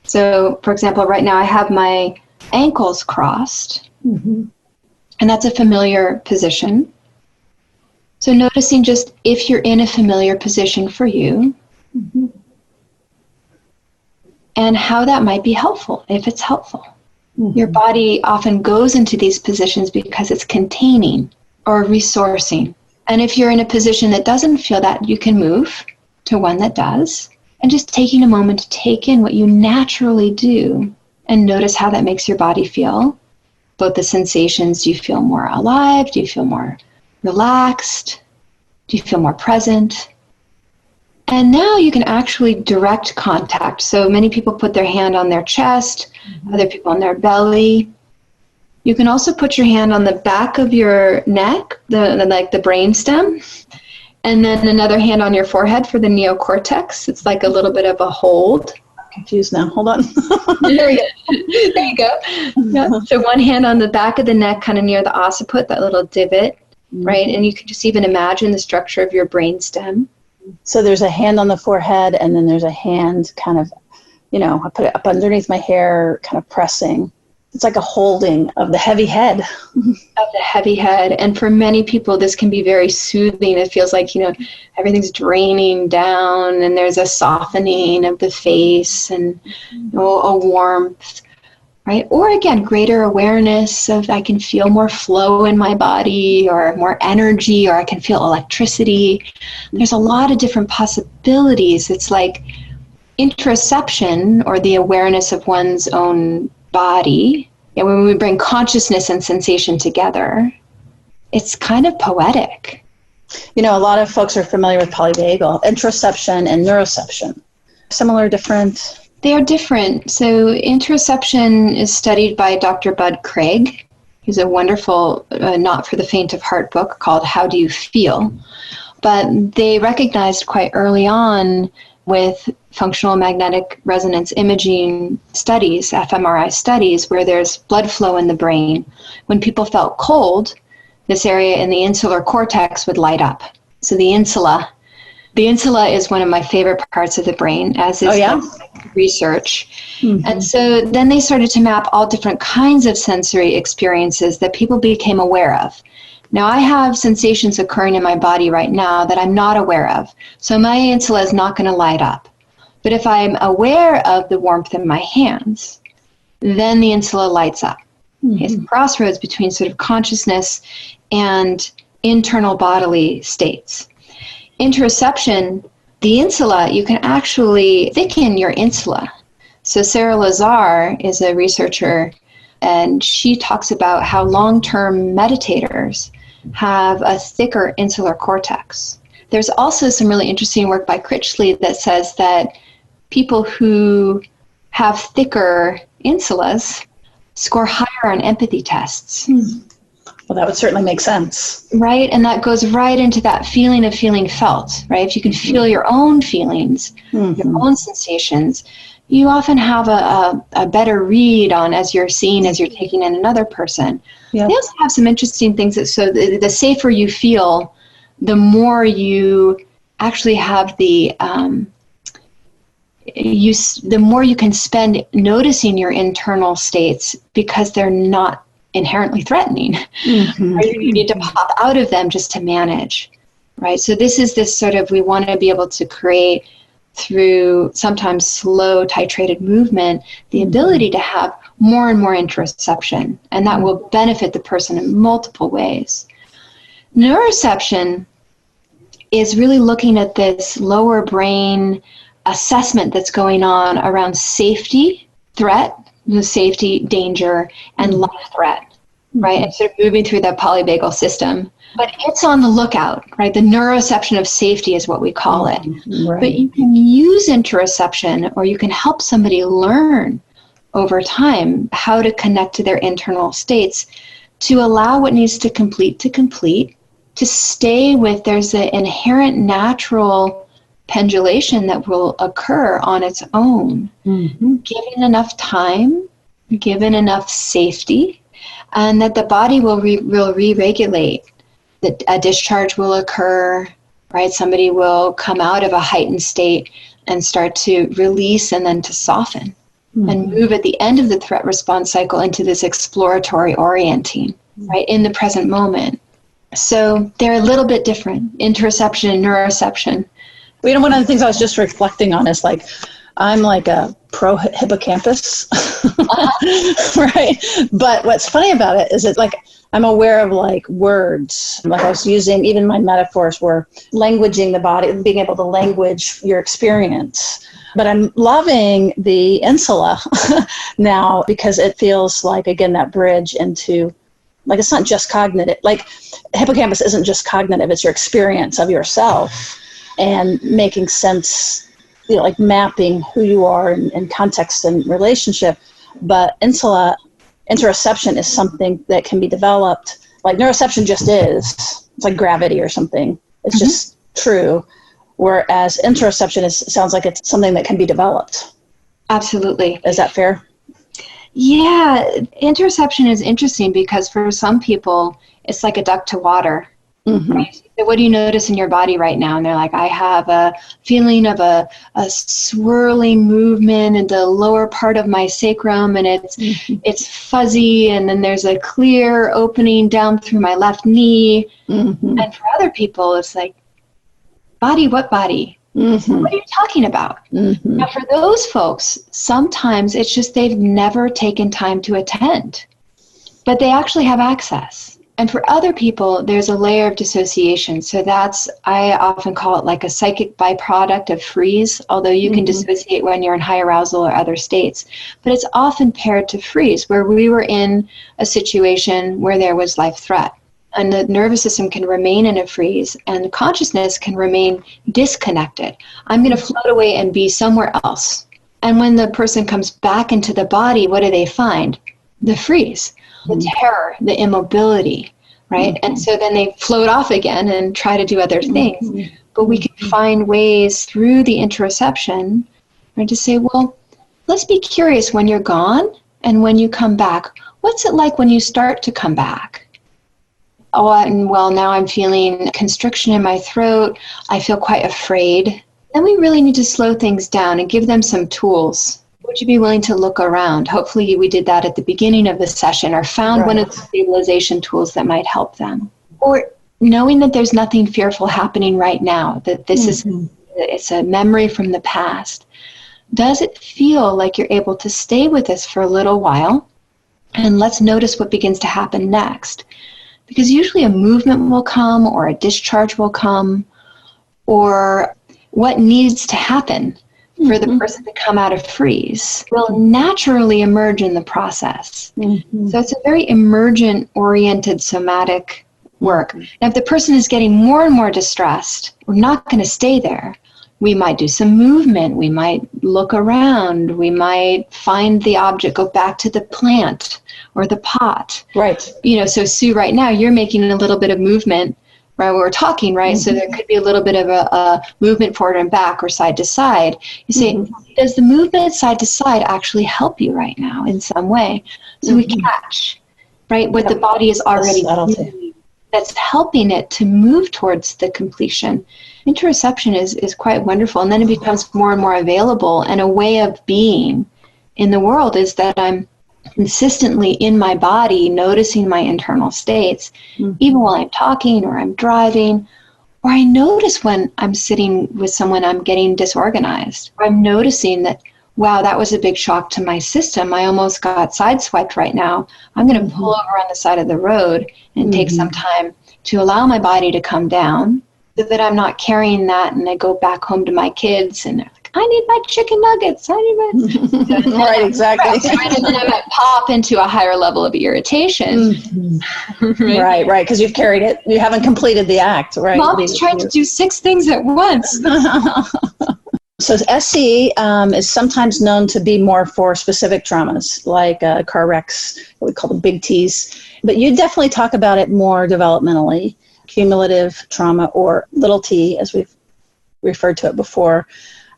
So, for example, right now I have my ankles crossed, and that's a familiar position. So noticing just if you're in a familiar position for you, and how that might be helpful, if it's helpful. Your body often goes into these positions because it's containing or resourcing. And if you're in a position that doesn't feel that, you can move to one that does. And just taking a moment to take in what you naturally do and notice how that makes your body feel. Both the sensations, do you feel more alive? Do you feel more relaxed? Do you feel more present? And now you can actually direct contact. So many people put their hand on their chest, other people on their belly. You can also put your hand on the back of your neck, like the brainstem, and then another hand on your forehead for the neocortex. It's like a little bit of a hold. I'm confused now. Hold on. There you go. Yeah. So one hand on the back of the neck, kind of near the occiput, that little divot, right? And you can just even imagine the structure of your brainstem. So there's a hand on the forehead, and then there's a hand kind of, I put it up underneath my hair, kind of pressing. It's like a holding of the heavy head. And for many people, this can be very soothing. It feels like, everything's draining down, and there's a softening of the face and a warmth, right? Or again, greater awareness of I can feel more flow in my body, or more energy, or I can feel electricity. There's a lot of different possibilities. It's like interoception, or the awareness of one's own body. When we bring consciousness and sensation together, it's kind of poetic. A lot of folks are familiar with polyvagal, interoception and neuroception. Similar, different? They are different. So interoception is studied by Dr. Bud Craig. He's a wonderful, not for the faint of heart book called How Do You Feel? But they recognized quite early on with functional magnetic resonance imaging studies, fMRI studies, where there's blood flow in the brain. When people felt cold, this area in the insular cortex would light up. So the insula is one of my favorite parts of the brain, as is research. And so then they started to map all different kinds of sensory experiences that people became aware of. Now, I have sensations occurring in my body right now that I'm not aware of. So my insula is not going to light up. But if I'm aware of the warmth in my hands, then the insula lights up. It's a crossroads between sort of consciousness and internal bodily states. Interoception, the insula, you can actually thicken your insula. So Sarah Lazar is a researcher, and she talks about how long-term meditators have a thicker insular cortex. There's also some really interesting work by Critchley that says that people who have thicker insulas score higher on empathy tests. Well, that would certainly make sense. Right, and that goes right into that feeling of feeling felt, right? If you can feel your own feelings, your own sensations, you often have a better read on as you're seeing, as you're taking in another person. Yep. They also have some interesting things that, so the safer you feel, the more you actually have the more you can spend noticing your internal states, because they're not inherently threatening. You need to pop out of them just to manage, right? So this is this sort of, we want to be able to create, through sometimes slow titrated movement, the ability to have more and more interoception, and that will benefit the person in multiple ways. Neuroception is really looking at this lower brain assessment that's going on around safety, threat, the safety, danger, and life threat, right? And sort of moving through that polyvagal system. But it's on the lookout, right? The neuroception of safety is what we call it. Right. But you can use interoception, or you can help somebody learn over time how to connect to their internal states, to allow what needs to complete, to stay with, there's an inherent natural pendulation that will occur on its own, given enough time, given enough safety, and that the body will re-regulate. that a discharge will occur, right? Somebody will come out of a heightened state and start to release and then to soften and move at the end of the threat response cycle into this exploratory orienting, right, in the present moment. So they're a little bit different, interoception and neuroception. You know, one of the things I was just reflecting on is like, I'm like a pro hippocampus, right? But what's funny about it is it's like, I'm aware of like words. Like I was using, even my metaphors were languaging the body, being able to language your experience. But I'm loving the insula now because it feels like, again, that bridge into, like, it's not just cognitive. Like hippocampus isn't just cognitive, it's your experience of yourself and making sense, you know, like mapping who you are in context and relationship. But interoception is something that can be developed. Like neuroception just is. It's like gravity or something. It's just true. Whereas interoception sounds like it's something that can be developed. Absolutely. Is that fair? Yeah. Interoception is interesting because for some people, it's like a duck to water. Right? So what do you notice in your body right now? And they're like, I have a feeling of a swirling movement in the lower part of my sacrum, and it's fuzzy, and then there's a clear opening down through my left knee. And for other people, it's like, body, what body? What are you talking about? Now, for those folks, sometimes it's just they've never taken time to attend, but they actually have access. And for other people, there's a layer of dissociation. So I often call it like a psychic byproduct of freeze, although you can dissociate when you're in high arousal or other states. But it's often paired to freeze, where we were in a situation where there was life threat. And the nervous system can remain in a freeze, and the consciousness can remain disconnected. I'm going to float away and be somewhere else. And when the person comes back into the body, what do they find? The freeze. The terror, the immobility, right? And so then they float off again and try to do other things. But we can find ways through the interoception, right, to say, well, let's be curious when you're gone and when you come back. What's it like when you start to come back? Oh, and well, now I'm feeling constriction in my throat. I feel quite afraid. Then we really need to slow things down and give them some tools. Would you be willing to look around? Hopefully we did that at the beginning of the session or found one of the stabilization tools that might help them. Or knowing that there's nothing fearful happening right now, that this it's a memory from the past. Does it feel like you're able to stay with this for a little while? And let's notice what begins to happen next. Because usually a movement will come or a discharge will come, or what needs to happen for the person to come out of freeze will naturally emerge in the process. So it's a very emergent-oriented somatic work. Now, if the person is getting more and more distressed, we're not going to stay there. We might do some movement. We might look around. We might find the object, go back to the plant or the pot. Right. You know, so Sue, right now, you're making a little bit of movement right, we're talking, right? So there could be a little bit of a movement forward and back or side to side. You say, does the movement side to side actually help you right now in some way? So we catch, right, what the body is already doing that's helping it to move towards the completion. Interoception is quite wonderful, and then it becomes more and more available, and a way of being in the world is that I'm consistently in my body, noticing my internal states, even while I'm talking or I'm driving, or I notice when I'm sitting with someone I'm getting disorganized. I'm noticing that, wow, that was a big shock to my system. I almost got sideswiped right now. I'm going to pull over on the side of the road and take some time to allow my body to come down so that I'm not carrying that and I go back home to my kids and they're like, I need my chicken nuggets. I need my... Right, exactly. And then I might pop into a higher level of irritation. Right, because you've carried it. You haven't completed the act, right? Mom's trying to do 6 things at once. So SE is sometimes known to be more for specific traumas, like car wrecks, what we call the big T's. But you definitely talk about it more developmentally, cumulative trauma, or little t, as we've referred to it before.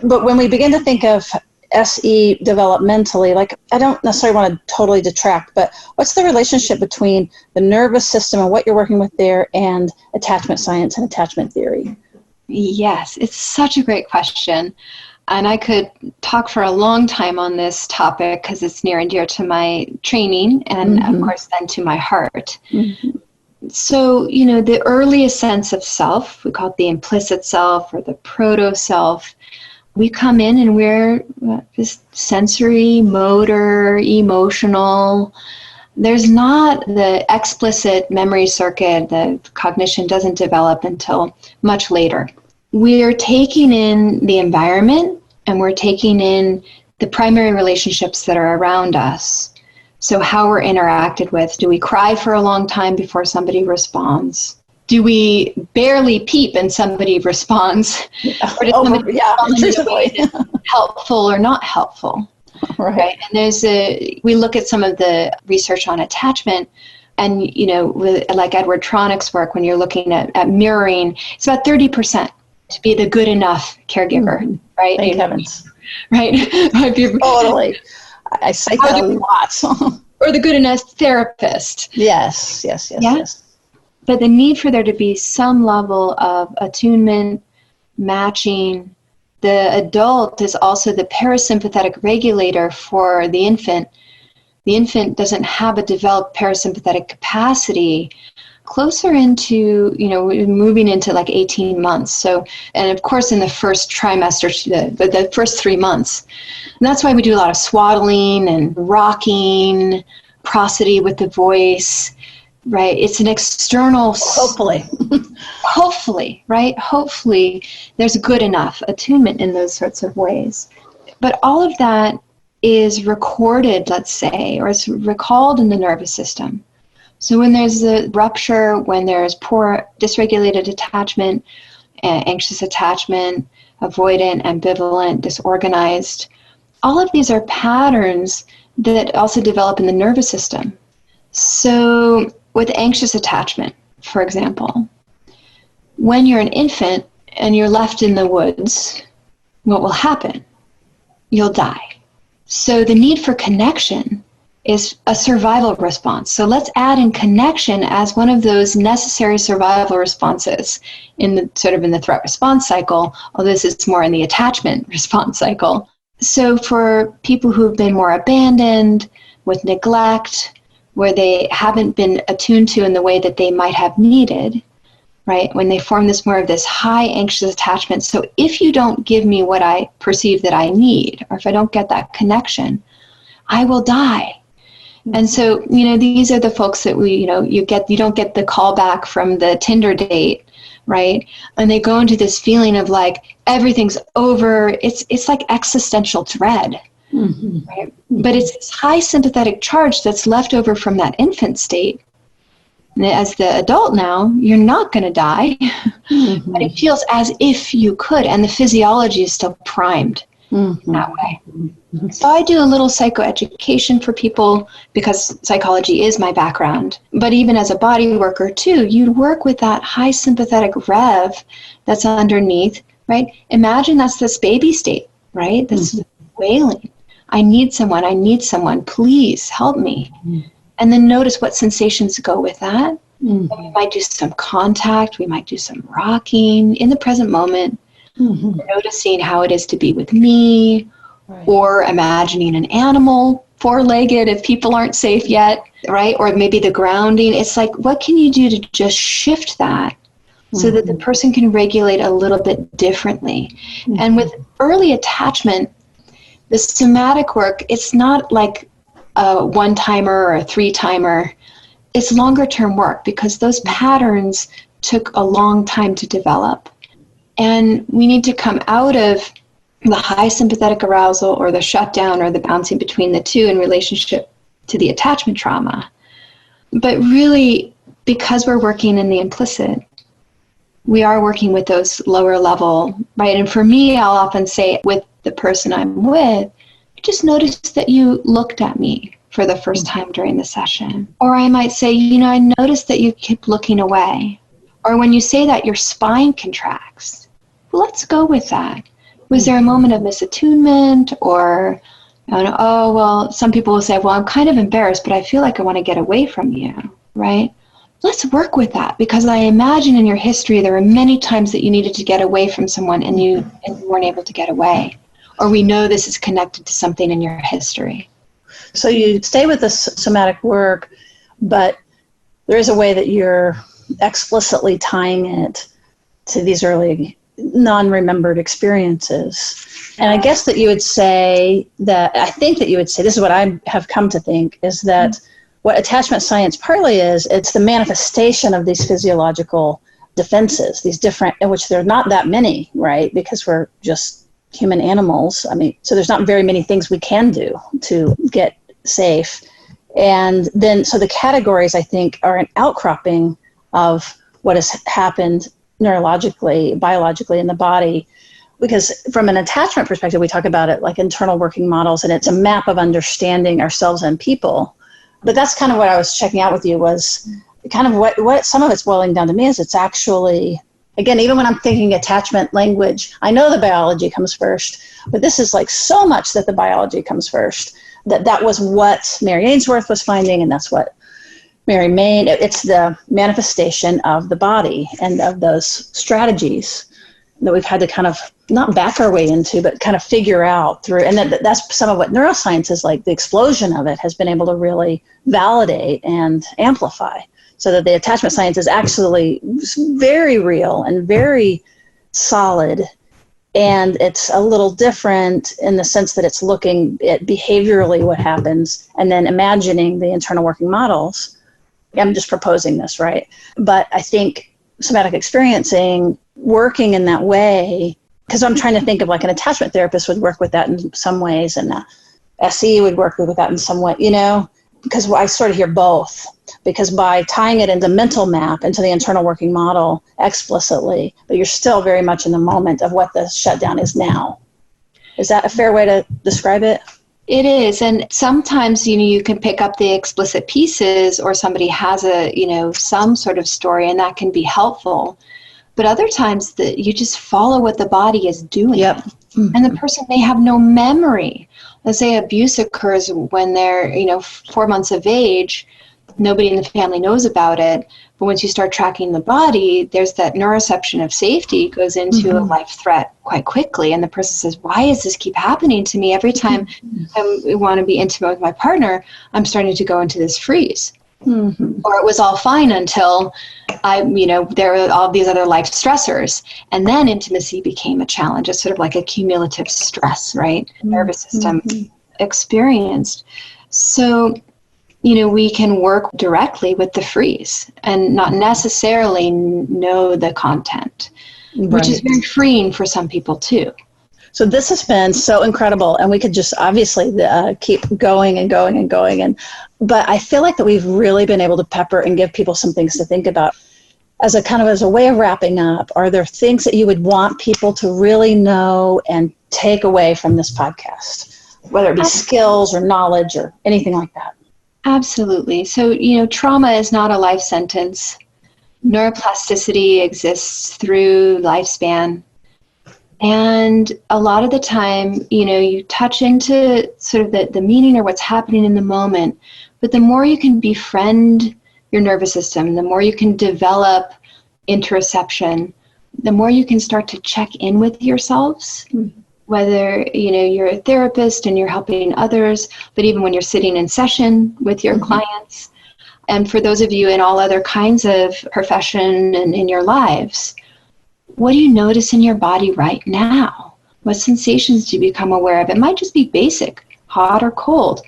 But when we begin to think of SE developmentally, like I don't necessarily want to totally detract, but what's the relationship between the nervous system and what you're working with there and attachment science and attachment theory? Yes, it's such a great question. And I could talk for a long time on this topic because it's near and dear to my training and, of course, then to my heart. So, the earliest sense of self, we call it the implicit self or the proto-self, we come in and we're just sensory, motor, emotional. There's not the explicit memory circuit, the cognition doesn't develop until much later. We're taking in the environment and we're taking in the primary relationships that are around us. So how we're interacted with. Do we cry for a long time before somebody responds? Do we barely peep and somebody responds? Or does somebody respond in a way that's helpful or not helpful? Right. And we look at some of the research on attachment, and with, like Edward Tronick's work, when you're looking at mirroring, it's about 30% to be the good enough caregiver, right? Thank heavens. Right? Totally. I cite that a lot. Or the good enough therapist. Yes. But the need for there to be some level of attunement, matching. The adult is also the parasympathetic regulator for the infant. The infant doesn't have a developed parasympathetic capacity closer into, moving into like 18 months. So, and of course in the first trimester, the first 3 months. And that's why we do a lot of swaddling and rocking, prosody with the voice, right? It's an external... Hopefully, right? Hopefully there's good enough attunement in those sorts of ways. But all of that is recorded, let's say, or it's recalled in the nervous system. So when there's a rupture, when there's poor dysregulated attachment, anxious attachment, avoidant, ambivalent, disorganized, all of these are patterns that also develop in the nervous system. So with anxious attachment, for example, when you're an infant and you're left in the woods, what will happen? You'll die. So the need for connection is a survival response. So let's add in connection as one of those necessary survival responses in the threat response cycle, although this is more in the attachment response cycle. So for people who've been more abandoned, with neglect, where they haven't been attuned to in the way that they might have needed, right? When they form this high anxious attachment. So if you don't give me what I perceive that I need, or if I don't get that connection, I will die. And so, these are the folks that you don't get the call back from the Tinder date, right? And they go into this feeling of like, everything's over. It's like existential dread, right? But it's this high sympathetic charge that's left over from that infant state. And as the adult now, you're not going to die, but it feels as if you could, and the physiology is still primed that way. So I do a little psychoeducation for people because psychology is my background. But even as a body worker too, you work with that high sympathetic rev that's underneath, right? Imagine that's this baby state, right? This wailing. I need someone, please help me. And then notice what sensations go with that. We might do some contact, we might do some rocking in the present moment, noticing how it is to be with me, or imagining an animal, four-legged if people aren't safe yet, right? Or maybe the grounding. It's like, what can you do to just shift that so that the person can regulate a little bit differently? And with early attachment, the somatic work, it's not like a one-timer or a three-timer. It's longer-term work because those patterns took a long time to develop. And we need to come out of the high sympathetic arousal or the shutdown or the bouncing between the two in relationship to the attachment trauma. But really, because we're working in the implicit, we are working with those lower level, right? And for me, I'll often say with the person I'm with, I just noticed that you looked at me for the first time during the session. Or I might say, I noticed that you keep looking away. Or when you say that, your spine contracts. Let's go with that. Was there a moment of misattunement, or, oh, well, some people will say, well, I'm kind of embarrassed, but I feel like I want to get away from you, right? Let's work with that, because I imagine in your history there were many times that you needed to get away from someone and you weren't able to get away. Or we know this is connected to something in your history. So you stay with the somatic work, but there is a way that you're explicitly tying it to these early non-remembered experiences. And I guess that you would say that, I think that you would say, this is what I have come to think, is that what attachment science partly is, it's the manifestation of these physiological defenses, these different, in which there are not that many, right? Because we're just human animals. I mean, so there's not very many things we can do to get safe. And then, so the categories, I think, are an outcropping of what has happened neurologically, biologically in the body. Because from an attachment perspective, we talk about it like internal working models, and it's a map of understanding ourselves and people. But that's kind of what I was checking out with you, was kind of what some of it's boiling down to me is it's actually, again, even when I'm thinking attachment language, I know the biology comes first, but this is like so much that the biology comes first. That was what Mary Ainsworth was finding, and that's what Mary Main, it's the manifestation of the body and of those strategies that we've had to kind of not back our way into, but kind of figure out through. And that's some of what neuroscience is like. The explosion of it has been able to really validate and amplify, so that the attachment science is actually very real and very solid. And it's a little different in the sense that it's looking at behaviorally what happens and then imagining the internal working models. I'm just proposing this, right? But I think somatic experiencing, working in that way, because I'm trying to think of like an attachment therapist would work with that in some ways, and SE would work with that in some way, because I sort of hear both. Because by tying it into mental map, into the internal working model explicitly, but you're still very much in the moment of what the shutdown is now. Is that a fair way to describe it? It is. And sometimes, you can pick up the explicit pieces, or somebody has some sort of story, and that can be helpful. But other times you just follow what the body is doing. Yep. Mm-hmm. And the person may have no memory. Let's say abuse occurs when they're, 4 months of age. Nobody in the family knows about it. But once you start tracking the body, there's that neuroception of safety goes into a life threat quite quickly. And the person says, why does this keep happening to me? Every time I want to be intimate with my partner, I'm starting to go into this freeze. Mm-hmm. Or it was all fine until there were all these other life stressors. And then intimacy became a challenge. It's sort of like a cumulative stress, right? Nervous system experienced. So, we can work directly with the freeze and not necessarily know the content, which is very freeing for some people too. So this has been so incredible, and we could just obviously keep going and going and going. But I feel like that we've really been able to pepper and give people some things to think about. As a way of wrapping up, are there things that you would want people to really know and take away from this podcast, whether it be skills or knowledge or anything like that? Absolutely. So, trauma is not a life sentence. Neuroplasticity exists through lifespan. And a lot of the time, you touch into sort of the meaning or what's happening in the moment. But the more you can befriend your nervous system, the more you can develop interoception, the more you can start to check in with yourselves. Whether, you're a therapist and you're helping others, but even when you're sitting in session with your clients, and for those of you in all other kinds of profession and in your lives, what do you notice in your body right now? What sensations do you become aware of? It might just be basic, hot or cold,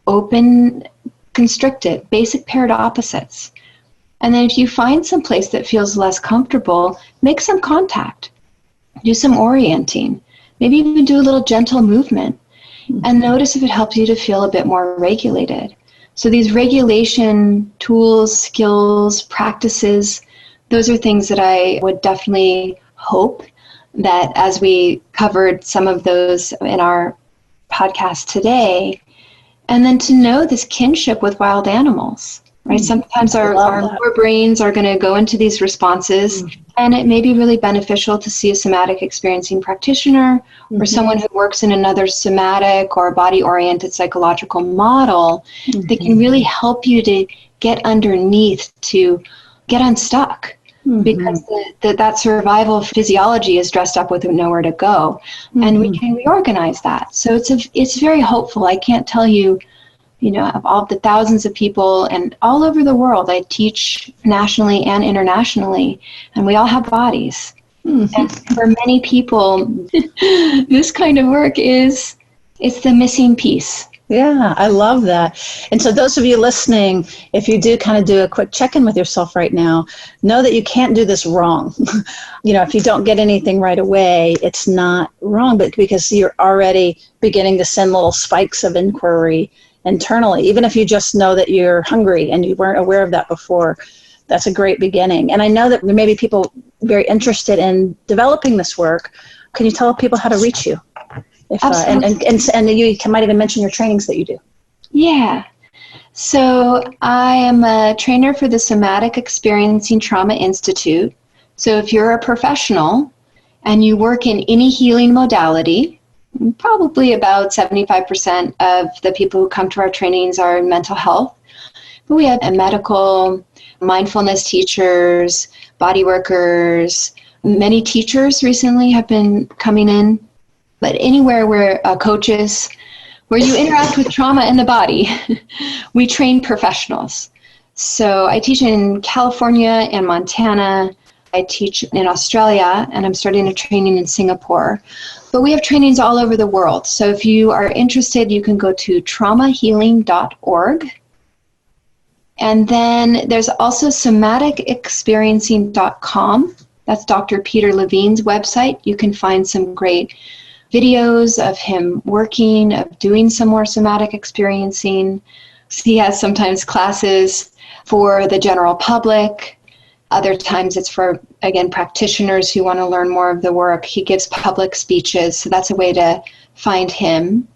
open, constricted, basic paired opposites. And then if you find some place that feels less comfortable, make some contact, do some orienting. Maybe even do a little gentle movement and notice if it helps you to feel a bit more regulated. So these regulation tools, skills, practices, those are things that I would definitely hope that as we covered some of those in our podcast today, and then to know this kinship with wild animals. right? Sometimes our lower brains are going to go into these responses, and it may be really beneficial to see a somatic experiencing practitioner or someone who works in another somatic or body-oriented psychological model that can really help you to get underneath, to get unstuck. Because that survival physiology is dressed up with nowhere to go, and we can reorganize that. So it's very hopeful. I can't tell you, of all the thousands of people and all over the world, I teach nationally and internationally, and we all have bodies. And for many people, this kind of work it's the missing piece. Yeah, I love that. And so those of you listening, if you do kind of do a quick check-in with yourself right now, know that you can't do this wrong. If you don't get anything right away, it's not wrong, but because you're already beginning to send little spikes of inquiry internally. Even if you just know that you're hungry and you weren't aware of that before, that's a great beginning. And I know that there may be people very interested in developing this work. Can you tell people how to reach you? And you might even mention your trainings that you do. Yeah. So I am a trainer for the Somatic Experiencing Trauma Institute. So if you're a professional and you work in any healing modality, probably about 75% of the people who come to our trainings are in mental health. But we have medical, mindfulness teachers, body workers. Many teachers recently have been coming in. But anywhere where coaches, where you interact with trauma in the body, we train professionals. So I teach in California and Montana. I teach in Australia, and I'm starting a training in Singapore. But we have trainings all over the world. So if you are interested, you can go to traumahealing.org. And then there's also somaticexperiencing.com. That's Dr. Peter Levine's website. You can find some great videos of him working, of doing some more somatic experiencing. He has sometimes classes for the general public. Other times it's for, again, practitioners who want to learn more of the work. He gives public speeches, so that's a way to find him.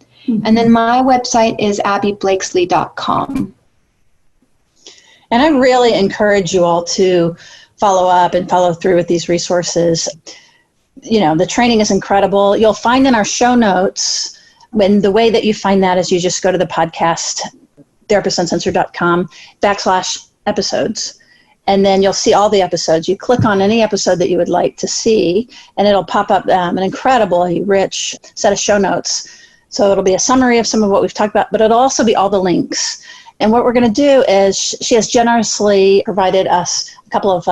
And then my website is abiblakeslee.com. And I really encourage you all to follow up and follow through with these resources. The training is incredible. You'll find in our show notes, when the way that you find that is you just go to the podcast, therapistuncensored.com/episodes. And then you'll see all the episodes. You click on any episode that you would like to see, and it'll pop up an incredibly rich set of show notes. So it'll be a summary of some of what we've talked about, but it'll also be all the links. And what we're going to do is she has generously provided us a couple of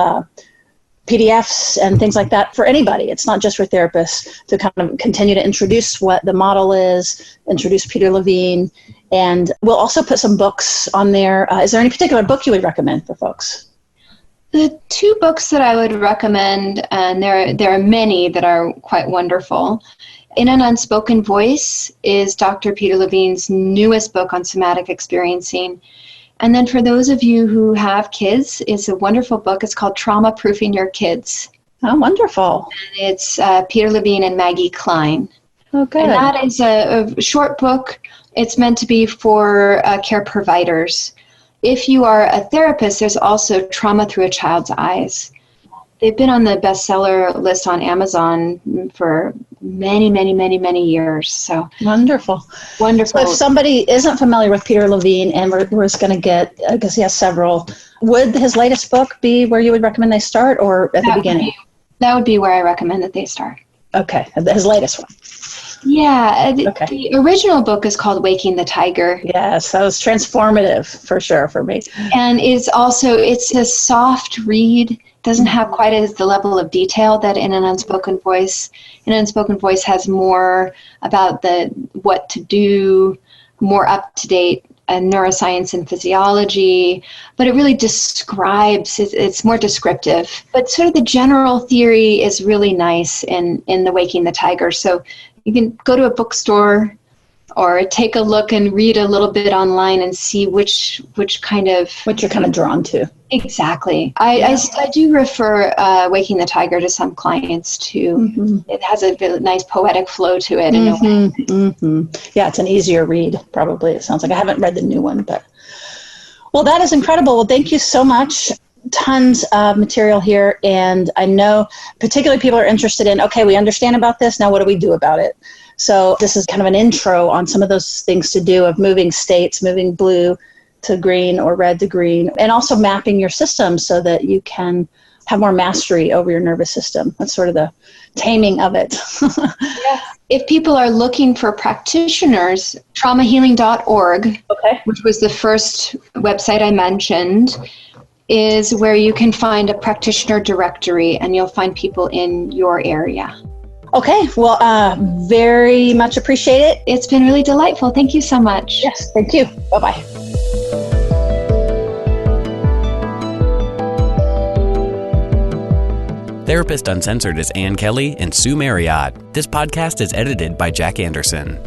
PDFs and things like that for anybody. It's not just for therapists, to kind of continue to introduce what the model is, introduce Peter Levine, and we'll also put some books on there. Is there any particular book you would recommend for folks? The two books that I would recommend, and there are many that are quite wonderful. In an Unspoken Voice is Dr. Peter Levine's newest book on somatic experiencing. And then for those of you who have kids, it's a wonderful book. It's called Trauma Proofing Your Kids. Oh, wonderful. And it's Peter Levine and Maggie Klein. Oh, good. And that is a short book. It's meant to be for care providers. If you are a therapist, there's also Trauma Through a Child's Eyes. They've been on the bestseller list on Amazon for many, many, many, many years. So wonderful. So if somebody isn't familiar with Peter Levine, and we're just going to get, because he has several, would his latest book be where you would recommend they start, or at the beginning? That would be where I recommend that they start. Okay, his latest one. Yeah, the original book is called Waking the Tiger. Yes, that was transformative for sure for me. And it's a soft read. Doesn't have quite the level of detail that in an Unspoken Voice. An Unspoken Voice has more about what to do, more up-to-date neuroscience and physiology, but it really describes, it's more descriptive. But sort of the general theory is really nice in the Waking the Tiger. So you can go to a bookstore or take a look and read a little bit online and see what you're kind of drawn to. Exactly. I do refer Waking the Tiger to some clients too. Mm-hmm. It has a really nice poetic flow to it. In a way. Yeah, it's an easier read, probably. It sounds like. I haven't read the new one, but Well, that is incredible. Well, thank you so much. Tons of material here. And I know particularly people are interested in, okay, we understand about this. Now, what do we do about it? So this is kind of an intro on some of those things to do of moving states, moving blue to green or red to green, and also mapping your system so that you can have more mastery over your nervous system. That's sort of the taming of it. Yes. If people are looking for practitioners, traumahealing.org, which was the first website I mentioned, is where you can find a practitioner directory and you'll find people in your area. Okay, well, very much appreciate it. It's been really delightful. Thank you so much. Yes, thank you. Bye-bye. Therapist Uncensored is Ann Kelly and Sue Marriott. This podcast is edited by Jack Anderson.